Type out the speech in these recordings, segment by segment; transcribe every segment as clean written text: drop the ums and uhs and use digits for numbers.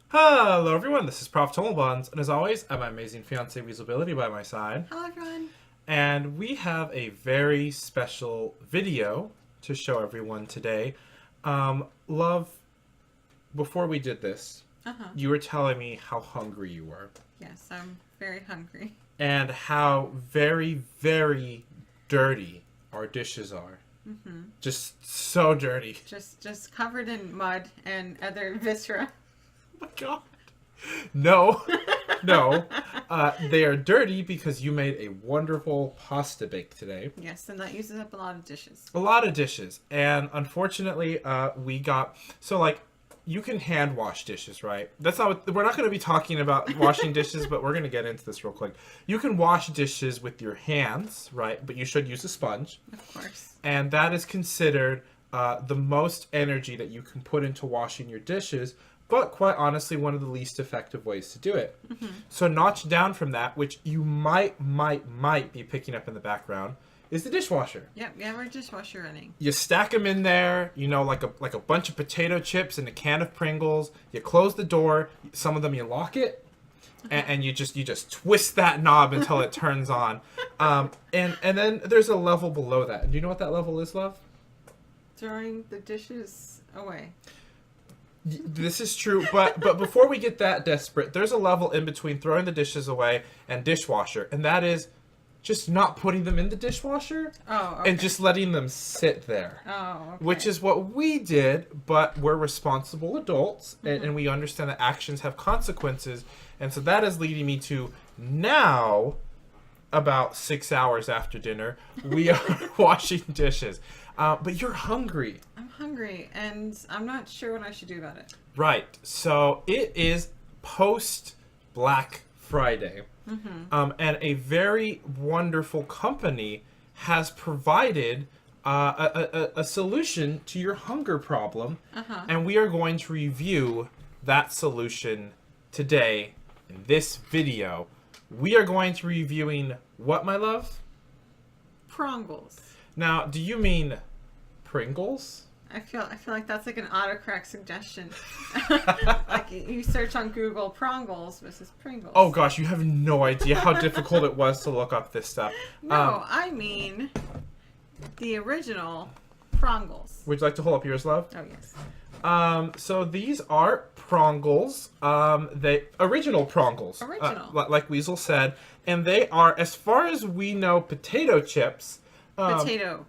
Hello everyone, this is Prof. Tumblebonds, and as always, I have my amazing fiance Weaselbility by my side. Hello, everyone. And we have a very special video to show everyone today. Love, before we did this, you were telling me how hungry you were. Yes, I'm very hungry. And how very, very dirty our dishes are. Just so dirty. Just covered in mud and other viscera. Oh my god. No, no. They are dirty because you made a wonderful pasta bake today. Yes, and that uses up a lot of dishes. A lot of dishes. And unfortunately, we got... So, like, you can hand wash dishes, right? That's not... We're not going to be talking about washing dishes, but we're going to get into this real quick. You can wash dishes with your hands, right? But you should use a sponge. Of course. And that is considered the most energy that you can put into washing your dishes, but quite honestly, one of the least effective ways to do it. So notch down from that, which you might be picking up in the background, is the dishwasher. Yep, yeah, we're dishwasher running. You stack them in there, you know, like a bunch of potato chips and a can of Pringles. You close the door. Some of them you lock it, and you just twist that knob until it turns on. And then there's a level below that. Do you know what that level is, love? Throwing the dishes away. This is true, but before we get that desperate, there's a level in between throwing the dishes away and dishwasher, and that is just not putting them in the dishwasher and just letting them sit there. Oh, okay. Which is what we did, but we're responsible adults, and we understand that actions have consequences, and so that is leading me to now, about 6 hours after dinner, we are washing dishes. But you're hungry. I'm hungry, and I'm not sure what I should do about it. Right. So it is post Black Friday. And a very wonderful company has provided a solution to your hunger problem. And we are going to review that solution today in this video. We are going to be reviewing what, my love? Prongles. Now, do you mean Pringles? I feel like that's like an autocorrect suggestion. Like you search on Google Prongles versus Pringles. Oh gosh, you have no idea how difficult it was to look up this stuff. No, I mean the original Prongles. Would you like to hold up yours, love? Oh yes. So these are Prongles. They original Prongles. Original. Like Weasel said, and they are, as far as we know, potato chips. Potato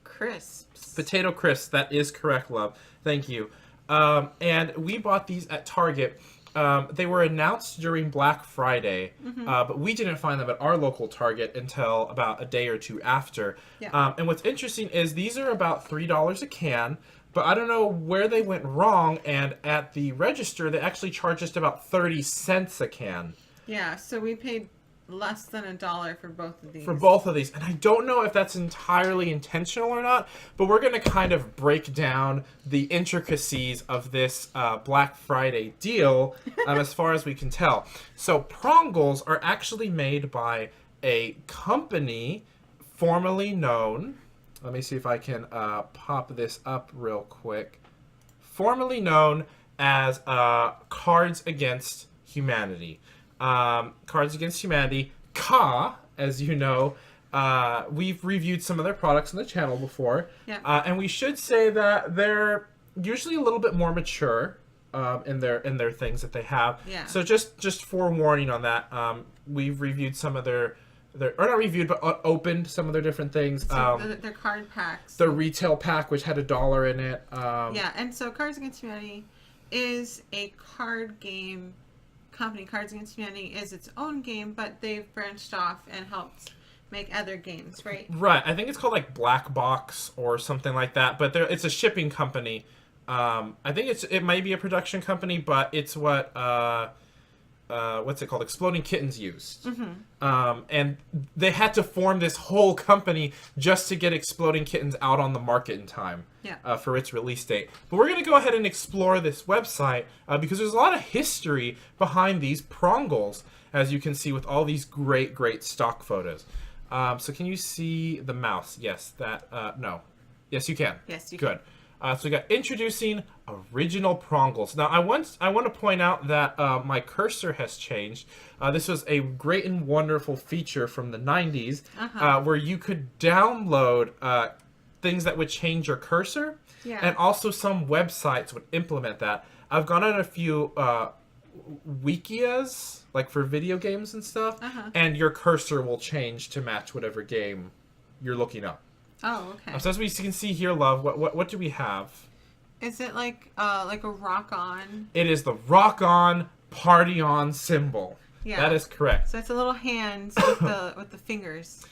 crisps. Potato crisps. That is correct, love. Thank you. And we bought these at Target. They were announced during Black Friday, but we didn't find them at our local Target until about a day or two after. Yeah. And what's interesting is these are about $3 a can, but I don't know where they went wrong, and at the register, they actually charged us about 30 cents a can. Yeah, so we paid less than $1 for both of these. For both of these. And I don't know if that's entirely intentional or not, but we're going to kind of break down the intricacies of this Black Friday deal as far as we can tell. So Prongles are actually made by a company formerly known... Let me see if I can pop this up real quick. Formerly known as Cards Against Humanity. Cards Against Humanity, as you know, we've reviewed some of their products on the channel before. Yeah. And we should say that they're usually a little bit more mature in their things that they have. Yeah. So just forewarning on that. We've reviewed some of their or not reviewed, but opened some of their different things. So their card packs. The retail pack, which had $1 in it. Yeah, and so Cards Against Humanity is a card game company. Cards Against Humanity is its own game, but they've branched off and helped make other games, right? Right. I think it's called like Black Box or something like that, but it's a shipping company. I think it might be a production company, but it's what what's it called? Exploding Kittens used. And they had to form this whole company just to get Exploding Kittens out on the market in time. For its release date. But we're going to go ahead and explore this website because there's a lot of history behind these Prongles, as you can see with all these great stock photos. So can you see the mouse? Yes, that, no. Yes, you can. Yes, you Good. So we got introducing original Prongles. Now I want to point out that my cursor has changed. This was a great and wonderful feature from the 90s where you could download things that would change your cursor, and also some websites would implement that. I've gone on a few wikias, like for video games and stuff, and your cursor will change to match whatever game you're looking up. Oh, okay. So as we can see here, love, what do we have? Is it like a rock on? It is the rock on, party on symbol. Yeah. That is correct. So it's a little hand with the fingers.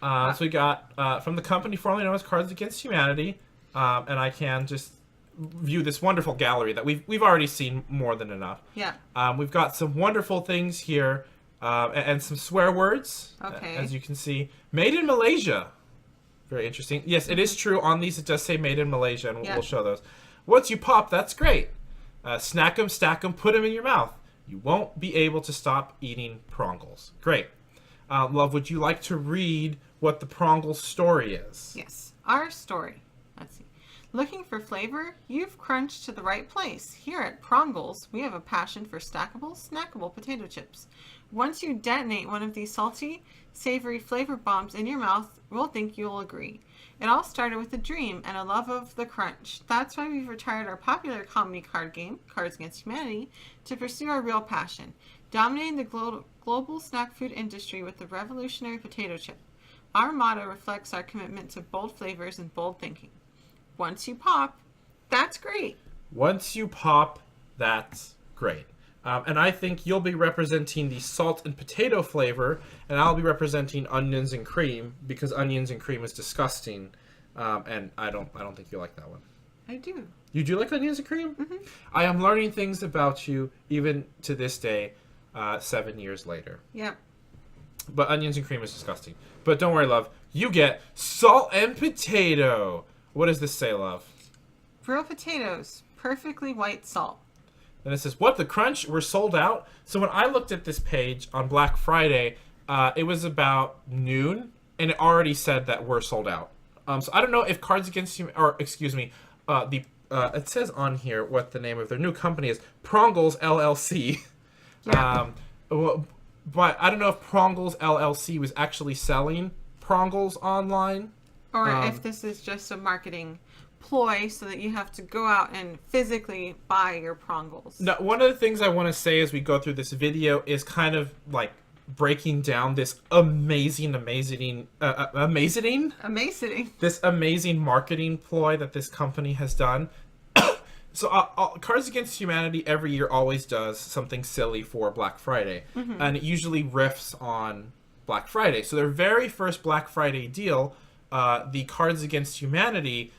So we got from the company formerly known as Cards Against Humanity, and I can just view this wonderful gallery that we've already seen more than enough. Yeah. We've got some wonderful things here, and some swear words. Okay. As you can see, made in Malaysia. Very interesting. Yes, it is true. On these, it does say made in Malaysia, and we'll show those. Once you pop, that's great. Snack them, stack them, put them in your mouth. You won't be able to stop eating Prongles. Great. Love, would you like to read what the Prongles story is? Yes. Our story. Let's see. Looking for flavor? You've crunched to the right place. Here at Prongles, we have a passion for stackable, snackable potato chips. Once you detonate one of these salty, savory flavor bombs in your mouth, we'll think you'll agree. It all started with a dream and a love of the crunch. That's why we've retired our popular comedy card game, Cards Against Humanity, to pursue our real passion, dominating the global snack food industry with the revolutionary potato chip. Our motto reflects our commitment to bold flavors and bold thinking. Once you pop, that's great. Once you pop, that's great. And I think you'll be representing the salt and potato flavor, and I'll be representing onions and cream, because onions and cream is disgusting, and I don't think you like that one. I do. You do like onions and cream? Mm-hmm. I am learning things about you, even to this day, 7 years later. Yep. But onions and cream is disgusting. But don't worry, love. You get salt and potato. What does this say, love? Real potatoes, perfectly white salt. And it says, what, the crunch? We're sold out? So when I looked at this page on Black Friday, it was about noon, and it already said that we're sold out. So I don't know if Cards Against Humanity, or excuse me, it says on here what the name of their new company is, Prongles LLC. Yeah. But I don't know if Prongles LLC was actually selling Prongles online. Or if this is just a marketing ploy so that you have to go out and physically buy your Prongles. Now, one of the things I want to say as we go through this video is kind of like breaking down this amazing marketing ploy that this company has done. So Cards Against Humanity every year always does something silly for Black Friday, and it usually riffs on Black Friday. So their very first Black Friday deal, the Cards Against Humanity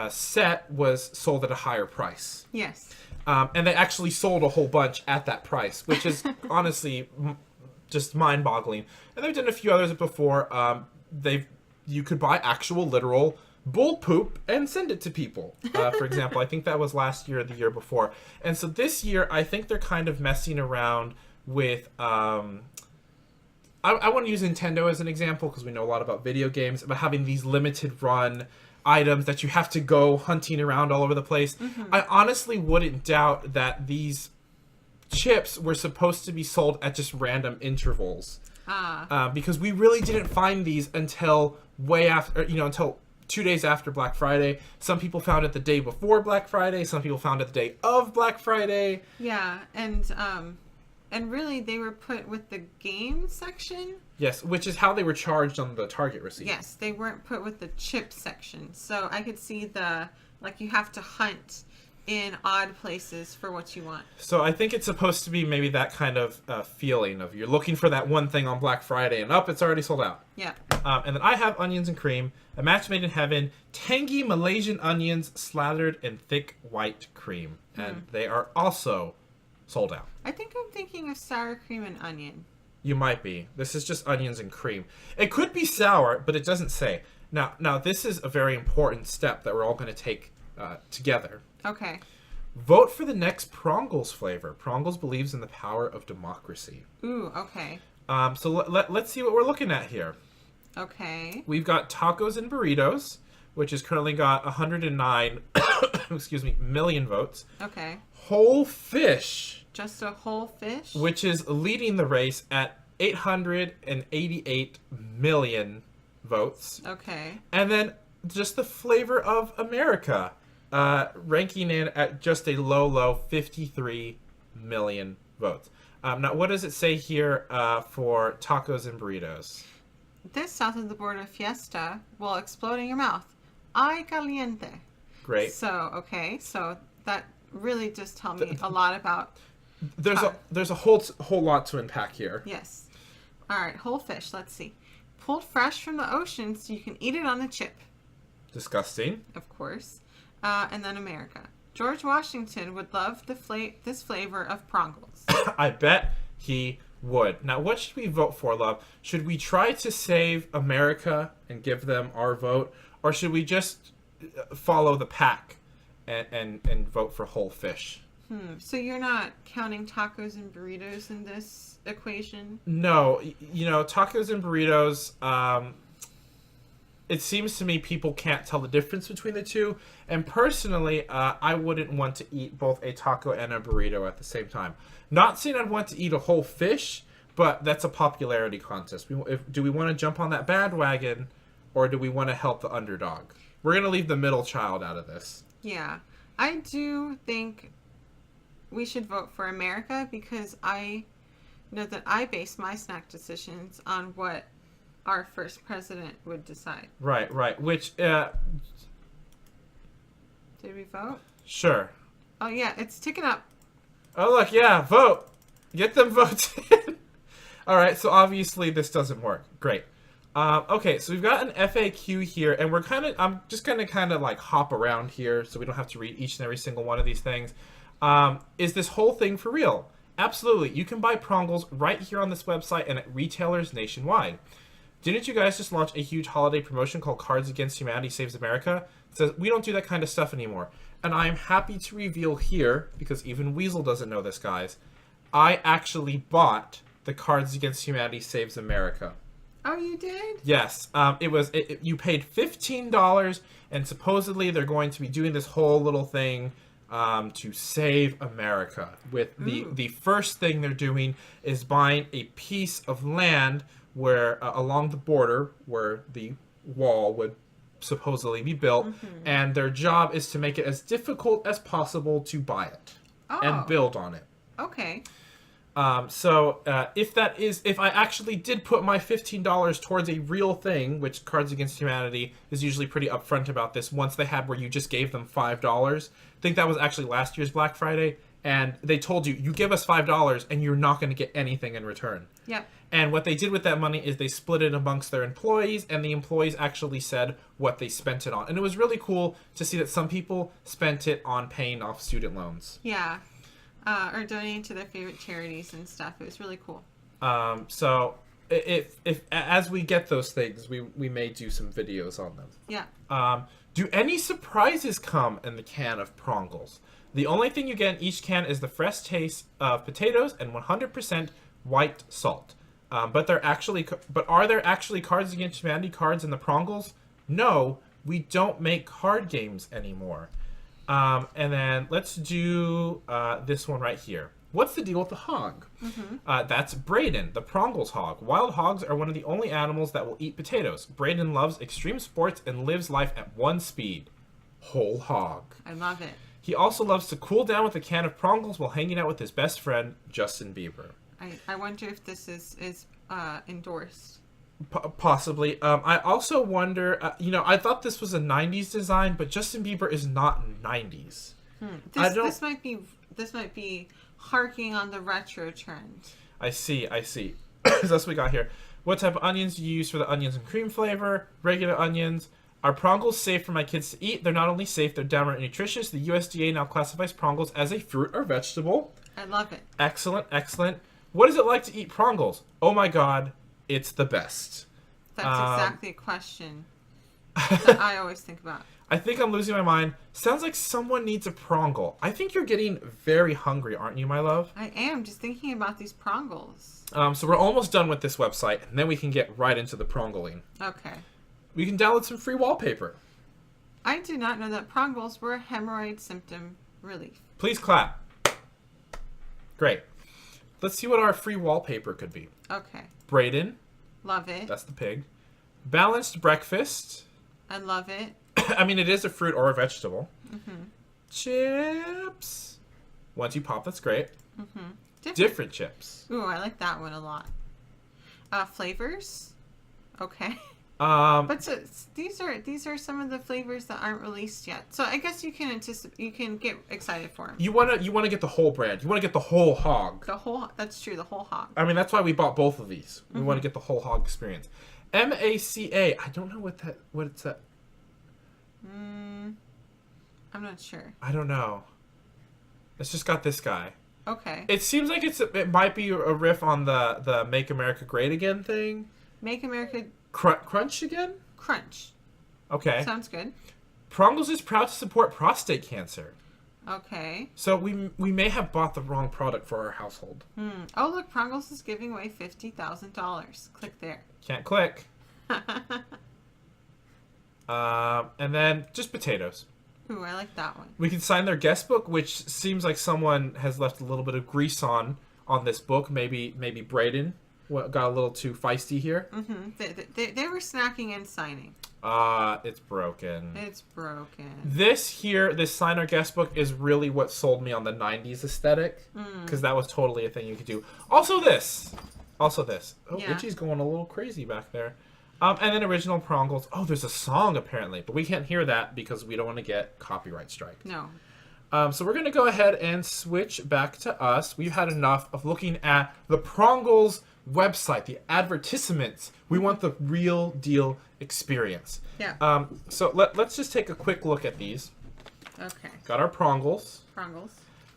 set was sold at a higher price. Yes. And they actually sold a whole bunch at that price, which is honestly just mind-boggling. And they've done a few others before. You could buy actual literal bull poop and send it to people. For example, I think that was last year or the year before. And so this year, I think they're kind of messing around with... I want to use Nintendo as an example because we know a lot about video games, about having these limited run items that you have to go hunting around all over the place. I honestly wouldn't doubt that these chips were supposed to be sold at just random intervals. Because we really didn't find these until way after, until 2 days after Black Friday. Some people found it the day before Black Friday. Some people found it the day of Black Friday. Yeah, and really they were put with the game section. Yes, which is how they were charged on the Target receipt. Yes, they weren't put with the chip section. So I could see you have to hunt in odd places for what you want. So I think it's supposed to be maybe that kind of feeling of you're looking for that one thing on Black Friday and it's already sold out. Yeah. And then I have onions and cream, a match made in heaven, tangy Malaysian onions slathered in thick white cream. And they are also sold out. I think I'm thinking of sour cream and onion. You might be. This is just onions and cream. It could be sour, but it doesn't say. Now this is a very important step that we're all going to take together. Okay. Vote for the next Prongles flavor. Prongles believes in the power of democracy. Ooh, okay. So let's see what we're looking at here. Okay. We've got tacos and burritos, which has currently got 109 excuse me, million votes. Okay. Whole fish, Just a whole fish? which is leading the race at 888 million votes. Okay. And then just the flavor of America, ranking in at just a low 53 million votes. Now, what does it say here for tacos and burritos? This south of the border fiesta will explode in your mouth. Ay caliente. Great. So that really just tell me a lot about. There's a whole lot to unpack here. Yes. All right, whole fish. Let's see. Pulled fresh from the ocean, so you can eat it on a chip. Disgusting. Of course. And then America. George Washington would love this flavor of Prongles. I bet he would. Now, what should we vote for, love? Should we try to save America and give them our vote, or should we just follow the pack and vote for whole fish? So you're not counting tacos and burritos in this equation? No, tacos and burritos, it seems to me people can't tell the difference between the two. And personally, I wouldn't want to eat both a taco and a burrito at the same time. Not saying I'd want to eat a whole fish, but that's a popularity contest. Do we want to jump on that bandwagon, or do we want to help the underdog? We're going to leave the middle child out of this. Yeah. I do think we should vote for America, because I know that I base my snack decisions on what our first president would decide. Right. Which, Did we vote? sure. Oh, yeah, it's ticking up. Oh, look, yeah, vote. Get them votes in. All right, so obviously this doesn't work. Great. Okay, so we've got an FAQ here, and I'm just going to kind of like hop around here so we don't have to read each and every single one of these things. Is this whole thing for real? Absolutely. You can buy Prongles right here on this website and at retailers nationwide. Didn't you guys just launch a huge holiday promotion called Cards Against Humanity Saves America? It says, we don't do that kind of stuff anymore. And I'm happy to reveal here, because even Weasel doesn't know this, guys, I actually bought the Cards Against Humanity Saves America. Oh, you did? Yes. You paid $15, and supposedly they're going to be doing this whole little thing to save America. With the first thing they're doing is buying a piece of land where along the border where the wall would supposedly be built, and their job is to make it as difficult as possible to buy it and build on it. Okay. So if I actually did put my $15 towards a real thing, which Cards Against Humanity is usually pretty upfront about this, once they had where you just gave them $5, I think that was actually last year's Black Friday, and they told you give us $5 and you're not going to get anything in return. Yep. And what they did with that money is they split it amongst their employees, and the employees actually said what they spent it on. And it was really cool to see that some people spent it on paying off student loans. Yeah. Or donating to their favorite charities and stuff. It was really cool. So if as we get those things, we may do some videos on them. Yeah. Do any surprises come in the can of Prongles? The only thing you get in each can is the fresh taste of potatoes and 100% white salt. But are there actually Cards Against Humanity cards in the Prongles? No, we don't make card games anymore. And then let's do this one right here. What's the deal with the hog? That's Braden, the Prongles hog. Wild hogs are one of the only animals that will eat potatoes. Braden loves extreme sports and lives life at one speed. Whole hog. I love it. He also loves to cool down with a can of Prongles while hanging out with his best friend, Justin Bieber. I wonder if this is endorsed. Possibly. I also wonder, I thought this was a 90s design, but Justin Bieber is not 90s. This might be harking on the retro trend. I see. That's what we got here. What type of onions do you use for the onions and cream flavor? Regular onions. Are Prongles safe for my kids to eat? They're not only safe, they're downright nutritious. The USDA now classifies Prongles as a fruit or vegetable. I love it. Excellent. What is it like to eat Prongles? Oh my god, it's the best. That's exactly a question that I always think about. I think I'm losing my mind. Sounds like someone needs a Prongle. I think you're getting very hungry, aren't you, my love? I am, just thinking about these Prongles. So we're almost done with this website, and then we can get right into the Prongling. Okay. We can download some free wallpaper. I did not know that Prongles were a hemorrhoid symptom relief. Please clap. Great. Let's see what our free wallpaper could be. Okay. Braden. Love it. That's the pig. Balanced breakfast. I love it. I mean, it is a fruit or a vegetable. Mm-hmm. Chips. Once you pop, that's great. Mm-hmm. Different chips. Ooh, I like that one a lot. Flavors. Okay. But so, these are some of the flavors that aren't released yet. So I guess you can you can get excited for them. You wanna get the whole brand. You wanna get the whole hog. That's true. The whole hog. I mean, that's why we bought both of these. We want to get the whole hog experience. MACA. I don't know what it's at. I'm not sure. I don't know. It's just got this guy. Okay. It seems like it might be a riff on the Make America Great Again thing. Make America Crunch again? Crunch. Okay. Sounds good. Prongles is proud to support prostate cancer. Okay. So we may have bought the wrong product for our household. Oh, look, Prongles is giving away $50,000. Click there. Can't click. And then just potatoes. Ooh, I like that one. We can sign their guest book, which seems like someone has left a little bit of grease on this book. Maybe Braden got a little too feisty here. They were snacking and signing. It's broken. It's broken. This sign our guest book is really what sold me on the 90s aesthetic, because that was totally a thing you could do. Also this. Oh, Yeah. Itchy's going a little crazy back there. And then original Prongles. Oh, there's a song apparently, but we can't hear that because we don't want to get copyright strike. No. So we're going to go ahead and switch back to us. We've had enough of looking at the Prongles website, the advertisements. We want the real deal experience. Yeah. So let's just take a quick look at these. Okay. Got our Prongles. Prongles.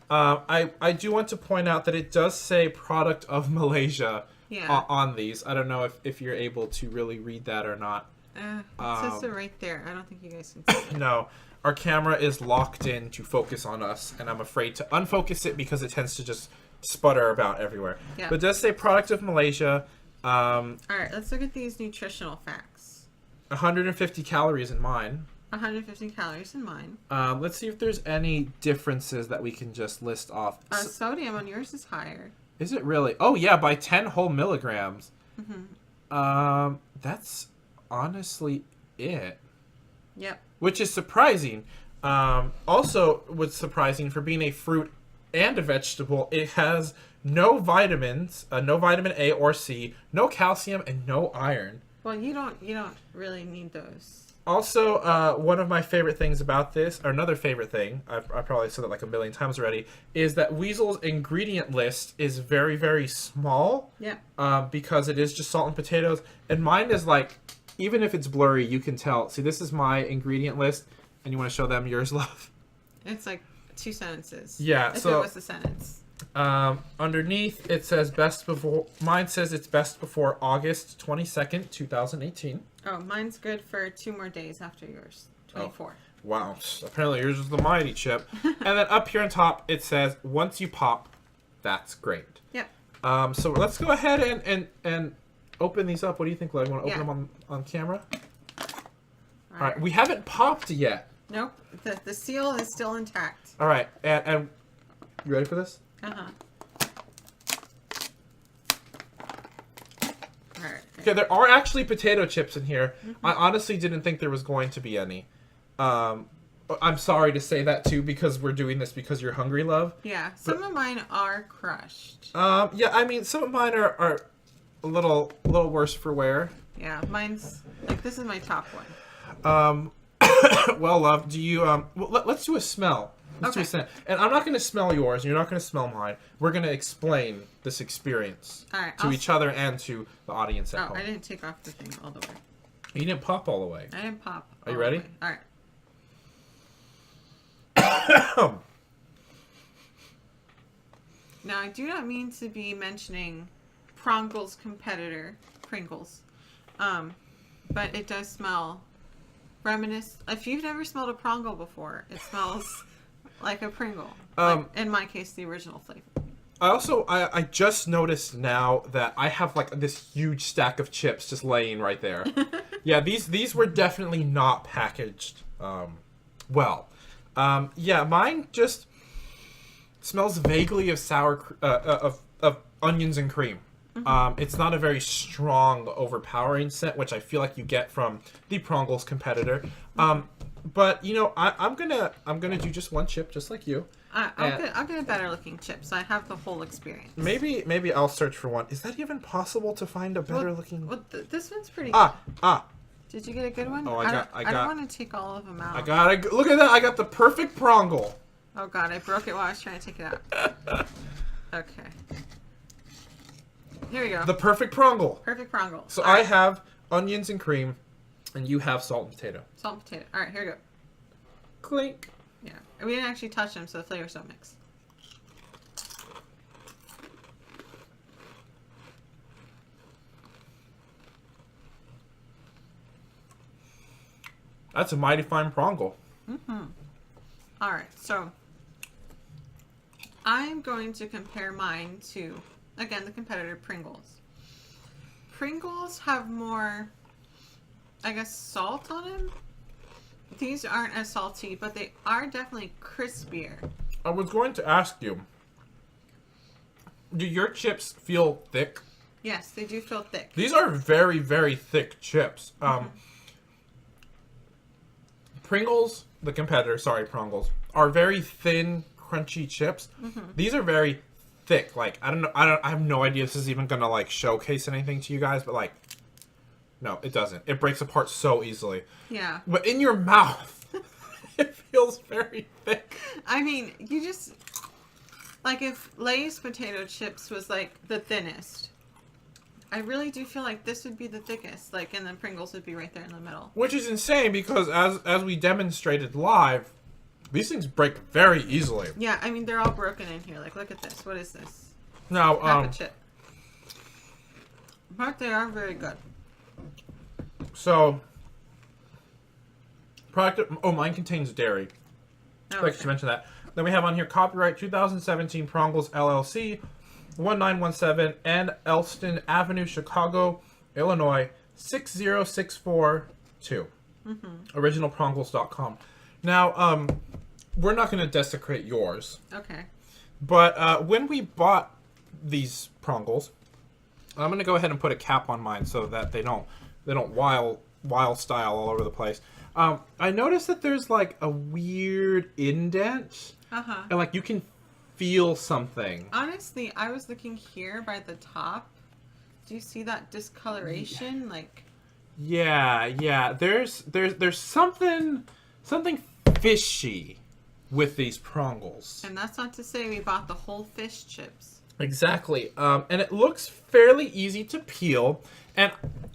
I do want to point out that it does say product of Malaysia on these. I don't know if you're able to really read that or not. It says it right there. I don't think you guys can see it. No. Our camera is locked in to focus on us, and I'm afraid to unfocus it because it tends to just sputter about everywhere. Yeah. But it does say product of Malaysia. All right, let's look at these nutritional facts. 150 calories in mine. 150 calories in mine. Let's see if there's any differences that we can just list off. Sodium on yours is higher. Is it really? Oh, yeah, by 10 whole milligrams. That's honestly it. Yep. Which is surprising. Also, what's surprising for being a fruit and a vegetable, it has no vitamins, no vitamin A or C, no calcium, and no iron. Well, you don't really need those. Also, one of my favorite things about this, or another favorite thing, I've probably said it like a million times already, is that Weasel's ingredient list is very, very small. Yeah. Because it is just salt and potatoes. And mine is like, even if it's blurry, you can tell. See, this is my ingredient list, and you want to show them yours, love? It's like 2 sentences. Yeah, if so it was a sentence. Underneath, it says best before. Mine says it's best before August 22nd, 2018. Oh, mine's good for 2 more days after yours. 24. Oh, wow. Apparently yours is the mighty chip. And then up here on top, it says, once you pop, that's great. Yep. So let's go ahead and open these up. What do you think, Leg? Want to open them on camera? All right. We haven't popped yet. Nope. The seal is still intact. All right. And you ready for this? Uh-huh. Alright. Okay, there are actually potato chips in here. I honestly didn't think there was going to be any. I'm sorry to say that too, because we're doing this because you're hungry, love. Yeah, some of mine are crushed. Yeah, I mean, some of mine are a little worse for wear. Yeah, mine's like, this is my top one. Well, love, do you let's do a smell. Let's do a scent. And I'm not going to smell yours, and you're not going to smell mine. We're going to explain this experience to each other and to the audience at home. I didn't take off the thing all the way. You didn't pop all the way. I didn't pop. Are you ready? All right. Now, I do not mean to be mentioning Prongles' competitor, Pringles, but it does smell reminiscent. If you've never smelled a Prongle before, it smells like a Pringle. Like, in my case, the original flavor. I just noticed now that I have like this huge stack of chips just laying right there. Yeah, these were definitely not packaged well. Yeah, mine just smells vaguely of of onions and cream. It's not a very strong, overpowering scent, which I feel like you get from the Prongles competitor. But you know, I'm gonna do just one chip, just like you. I'll get a better looking chip, so I have the whole experience. Maybe I'll search for one. Is that even possible to find a better looking? Well, this one's pretty good. Ah. Did you get a good one? Oh, I don't want to take all of them out. Look at that. I got the perfect Prongle. Oh god, I broke it while I was trying to take it out. Okay. Here we go. The perfect Prongle. Perfect Prongle. So I have onions and cream, and you have salt and potato. Salt and potato. Alright, here we go. Clink. Yeah. We didn't actually touch them, so the flavors don't mix. That's a mighty fine Prongle. Alright, so I'm going to compare mine to, again, the competitor Pringles. Pringles have more, I guess, salt on them. These aren't as salty, but they are definitely crispier. I was going to ask you, do your chips feel thick? Yes, they do feel thick. These are very, very thick chips. Pringles, the competitor, sorry, Prongles, are very thin, crunchy chips. These are very thick. Like, I have no idea if this is even gonna like showcase anything to you guys, but like, no, it doesn't. It breaks apart so easily. Yeah. But in your mouth, it feels very thick. I mean, you just, like if Lay's potato chips was like the thinnest, I really do feel like this would be the thickest, like, and then Pringles would be right there in the middle. Which is insane because as we demonstrated live, these things break very easily. Yeah, I mean, they're all broken in here. Like, look at this. What is this? Now, Half a chip. But they are very good. So, mine contains dairy. Oh, Like you mentioned that. Then we have on here copyright 2017 Prongles LLC, 1917 and Elston Avenue, Chicago, Illinois 60642. Originalprongles.com. Now, we're not going to desecrate yours. Okay. But when we bought these Prongles, I'm going to go ahead and put a cap on mine so that they don't wild style all over the place. I noticed that there's like a weird indent. And like you can feel something. Honestly, I was looking here by the top. Do you see that discoloration? Like, yeah. There's something fishy with these Prongles. and that's not to say we bought the whole fish chips. Exactly. And it looks fairly easy to peel. And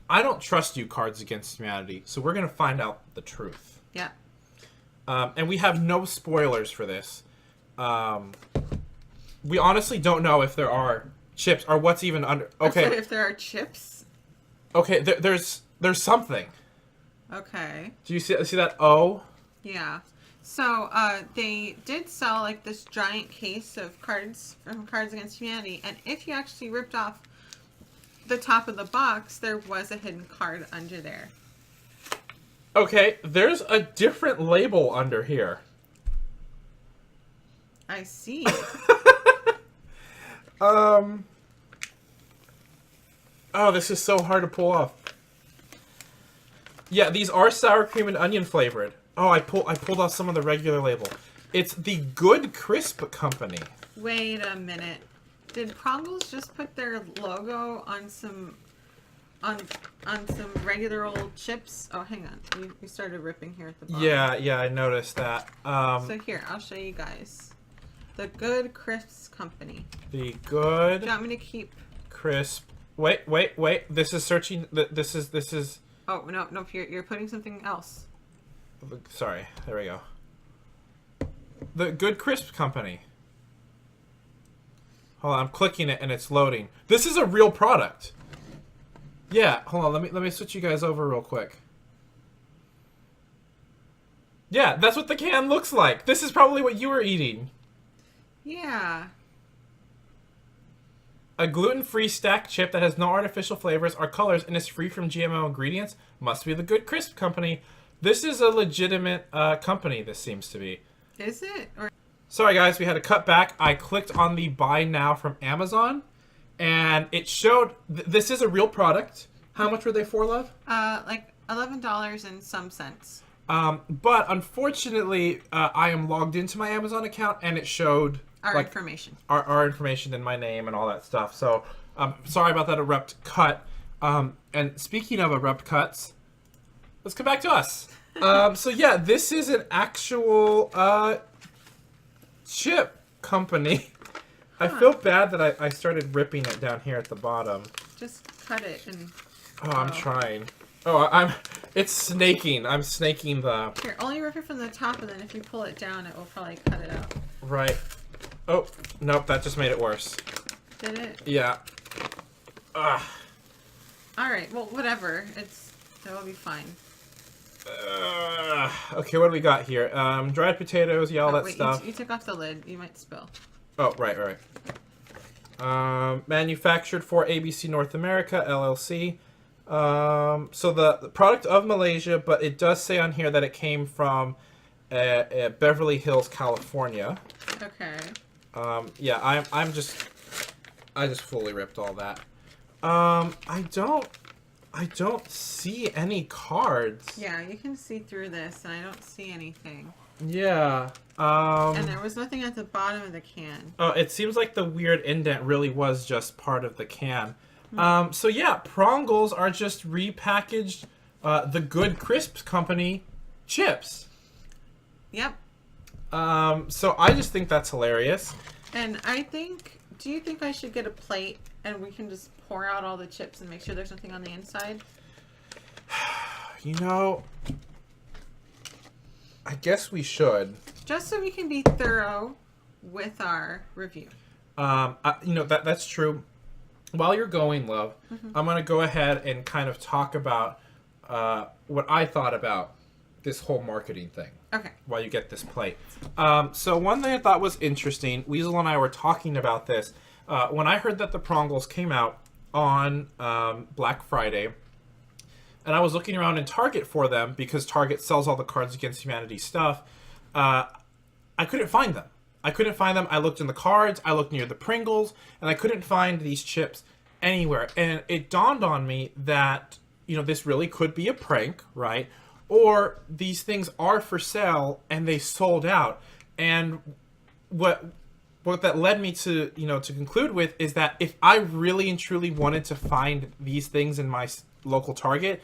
I don't trust you, Cards Against Humanity, so we're going to find out the truth. Yeah. And we have no spoilers for this. We honestly don't know if there are chips or what's even under. Okay. If there are chips. Okay. There's something. Okay. Do you see that O? Yeah. So they did sell like this giant case of cards from Cards Against Humanity, and if you actually ripped off the top of the box, there was a hidden card under there. Okay. There's a different label under here. I see. Oh, this is so hard to pull off. Yeah, these are sour cream and onion flavored. Oh, I pulled off some of the regular label. It's the Good Crisp Company. Wait a minute. Did Prongles just put their logo on some some regular old chips? Oh, hang on. We started ripping here at the bottom. Yeah, I noticed that. So here, I'll show you guys. The Good Crisp Company. The Good Do you want me to keep... Crisp. Wait. This is searching. This is. Oh, no, you're putting something else. Sorry. There we go. The Good Crisp Company. Hold on, I'm clicking it and it's loading. This is a real product. Yeah, hold on. Let me switch you guys over real quick. Yeah, that's what the can looks like. This is probably what you were eating. Yeah. A gluten-free stacked chip that has no artificial flavors or colors and is free from GMO ingredients must be the Good Crisp Company. This is a legitimate company, this seems to be. Is it? Or Sorry, guys, we had to cut back. I clicked on the buy now from Amazon, and it showed this is a real product. How much were they for, love? like $11 and some cents. But unfortunately, I am logged into my Amazon account, and it showed Our information. our information and my name and all that stuff. So, sorry about that abrupt cut. And speaking of abrupt cuts, let's come back to us. So yeah, this is an actual chip company. I feel bad that I started ripping it down here at the bottom. Just cut it and... Oh, I'm trying. Oh, it's snaking. I'm snaking the... Here, only rip it from the top, and then if you pull it down, it will probably cut it out. Right. Oh, nope, that just made it worse. Did it? Yeah. Ugh. Alright, well, whatever. That will be fine. Okay, what do we got here? Dried potatoes, yeah, all that wait, stuff. You took off the lid. You might spill. Oh, right. Manufactured for ABC North America, LLC. So the product of Malaysia, but it does say on here that it came from Beverly Hills, California. Okay. Yeah, I just fully ripped all that. I don't see any cards. Yeah, you can see through this, and I don't see anything. Yeah. And there was nothing at the bottom of the can. Oh, it seems like the weird indent really was just part of the can. So yeah, Prongles are just repackaged the Good Crisps Company chips. Yep. So I just think that's hilarious. And do you think I should get a plate and we can just pour out all the chips and make sure there's nothing on the inside? You know, I guess we should. Just so we can be thorough with our review. That's true. While you're going, love, I'm going to go ahead and kind of talk about what I thought about this whole marketing thing. Okay. While you get this plate. So one thing I thought was interesting, Weasel and I were talking about this, when I heard that the Prongles came out on Black Friday, and I was looking around in Target for them, because Target sells all the Cards Against Humanity stuff, I couldn't find them. I looked in the cards, I looked near the Pringles, and I couldn't find these chips anywhere. And it dawned on me that, this really could be a prank, right? Or these things are for sale and they sold out. And what that led me to, to conclude with is that if I really and truly wanted to find these things in my local Target,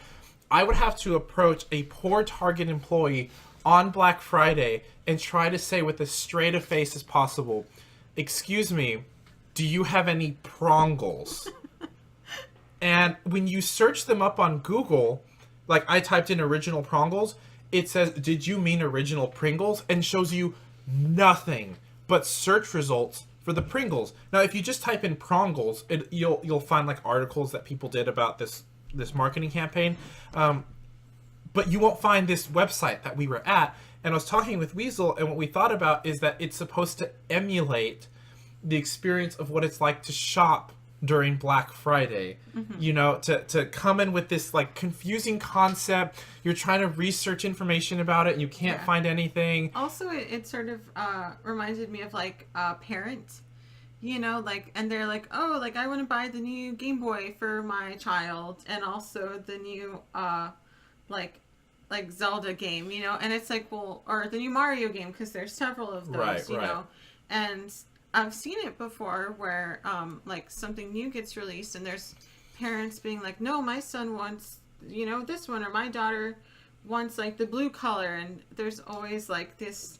I would have to approach a poor Target employee on Black Friday and try to say with as straight a face as possible, "Excuse me, do you have any Prongles?" And when you search them up on Google, like I typed in original Prongles, it says, "Did you mean original Pringles?" and shows you nothing but search results for the Pringles. Now, if you just type in Prongles, you'll find like articles that people did about this marketing campaign. But you won't find this website that we were at. And I was talking with Weasel, and what we thought about is that it's supposed to emulate the experience of what it's like to shop during Black Friday. To come in with this like confusing concept. You're trying to research information about it and you can't find anything. Also, it sort of reminded me of like parents, and they're like, oh, like I want to buy the new Game Boy for my child, and also the new like Zelda game, and it's like, well, or the new Mario game, because there's several of those, know, and I've seen it before where like something new gets released and there's parents being like, no, my son wants, this one, or my daughter wants like the blue color, and there's always like this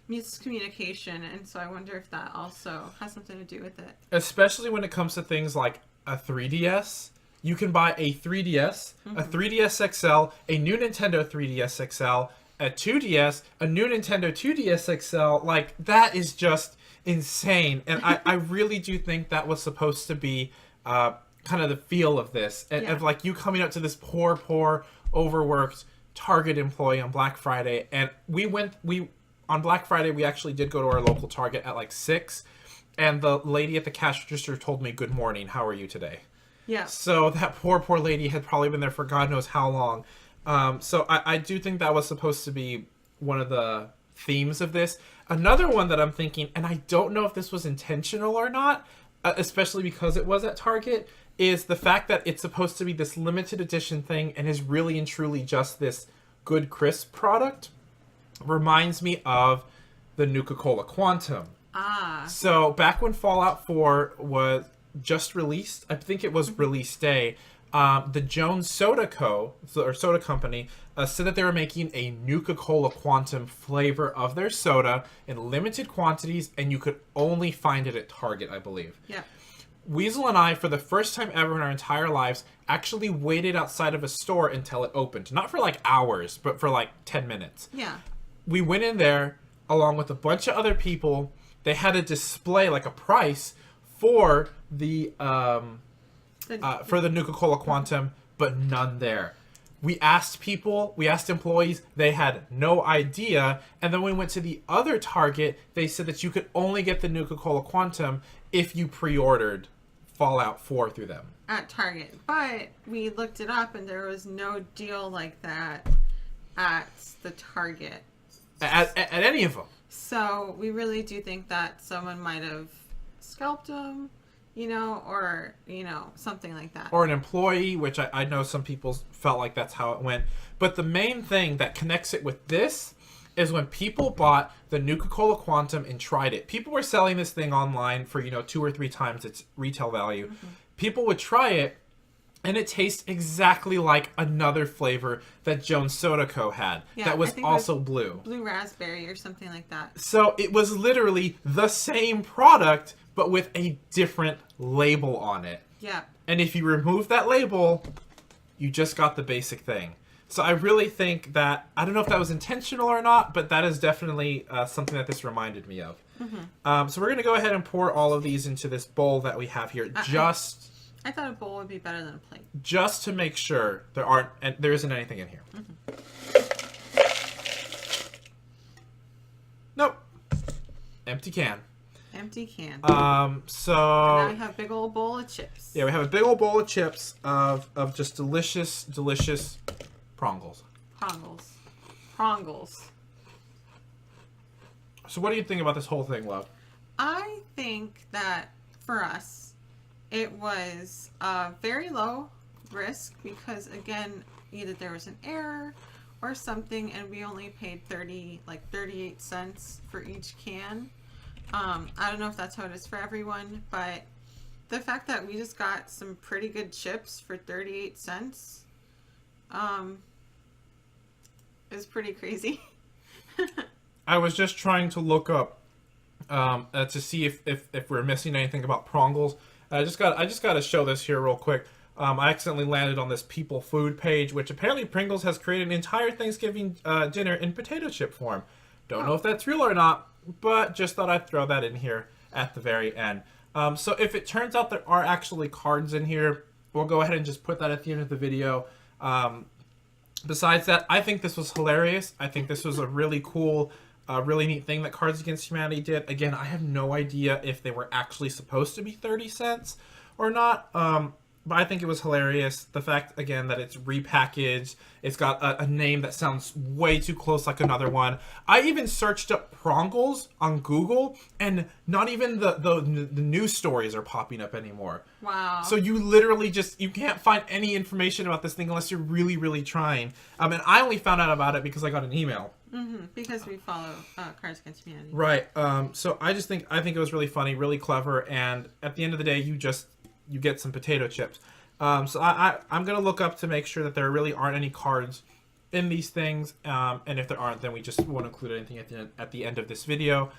miscommunication, and so I wonder if that also has something to do with it. Especially when it comes to things like a 3DS. You can buy a 3DS, a 3DS XL, a new Nintendo 3DS XL, a 2DS, a new Nintendo 2DS XL. Like, that is just insane. And I really do think that was supposed to be kind of the feel of this. And of like you coming up to this poor, overworked Target employee on Black Friday. And on Black Friday, we actually did go to our local Target at like 6. And the lady at the cash register told me, "Good morning, how are you today?" Yeah. So that poor lady had probably been there for God knows how long. So I do think that was supposed to be one of the themes of this. Another one that I'm thinking, and I don't know if this was intentional or not, especially because it was at Target, is the fact that it's supposed to be this limited edition thing and is really and truly just this good crisp product. Reminds me of the Nuka-Cola Quantum. Ah. So back when Fallout 4 was just released, I think it was release day, the Jones Soda Soda Company said that they were making a Nuka-Cola Quantum flavor of their soda in limited quantities, and you could only find it at Target, I believe. Yeah. Weasel and I, for the first time ever in our entire lives, actually waited outside of a store until it opened. Not for like hours, but for like 10 minutes. Yeah. We went in there along with a bunch of other people. They had a display, like a price, for the Nuka-Cola Quantum, but none there. We asked people, we asked employees, they had no idea. And then when we went to the other Target, they said that you could only get the Nuka-Cola Quantum if you pre-ordered Fallout 4 through them. At Target. But we looked it up and there was no deal like that at the Target. At any of them. So we really do think that someone might have scalped them, or, something like that. Or an employee, which I know some people felt like that's how it went. But the main thing that connects it with this is when people bought the Nuka-Cola Quantum and tried it. People were selling this thing online for, 2 or 3 times its retail value. Mm-hmm. People would try it, and it tastes exactly like another flavor that Jones Soda Co. had. Yeah, that was also blue. Blue raspberry or something like that. So it was literally the same product, but with a different label on it. Yeah. And if you remove that label, you just got the basic thing. So I really think that, I don't know if that was intentional or not, but that is definitely something that this reminded me of. Mm-hmm. So we're going to go ahead and pour all of these into this bowl that we have here. I thought a bowl would be better than a plate. Just to make sure there isn't anything in here. Mm-hmm. Nope. Empty can. Empty can. So. And now we have a big old bowl of chips. Yeah, we have a big old bowl of chips of just delicious, delicious Prongles. Prongles. So what do you think about this whole thing, love? I think that for us, it was very low risk because, again, either there was an error or something, and we only paid 38 cents for each can. I don't know if that's how it is for everyone, but the fact that we just got some pretty good chips for 38 cents is pretty crazy. I was just trying to look up to see if we're missing anything about Prongles. I just got to show this here real quick. I accidentally landed on this People Food page, which apparently Pringles has created an entire Thanksgiving dinner in potato chip form. Don't know if that's real or not, but just thought I'd throw that in here at the very end. So if it turns out there are actually cards in here, we'll go ahead and just put that at the end of the video. Besides that, I think this was hilarious. I think this was a really cool, really neat thing that Cards Against Humanity did. Again, I have no idea if they were actually supposed to be 30 cents or not. But I think it was hilarious. The fact, again, that it's repackaged. It's got a name that sounds way too close like another one. I even searched up Prongles on Google, and not even the news stories are popping up anymore. Wow. So you literally you can't find any information about this thing unless you're really, really trying. And I only found out about it because I got an email. Mm-hmm. Because we follow Cards Against Humanity. Right. So I think it was really funny, really clever, and at the end of the day, you get some potato chips. So I'm going to look up to make sure that there really aren't any cards in these things. And if there aren't, then we just won't include anything at the end of this video.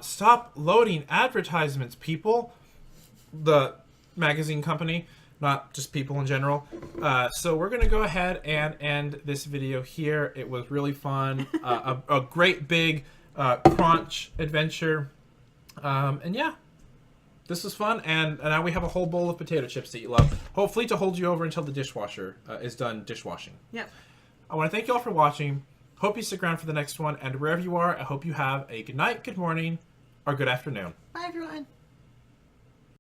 Stop loading advertisements, people. The magazine company, not just people in general. So we're going to go ahead and end this video here. It was really fun. A great big crunch adventure. And yeah. This was fun, and now we have a whole bowl of potato chips that you love. Hopefully to hold you over until the dishwasher is done dishwashing. Yep. I want to thank you all for watching. Hope you stick around for the next one, and wherever you are, I hope you have a good night, good morning, or good afternoon. Bye, everyone.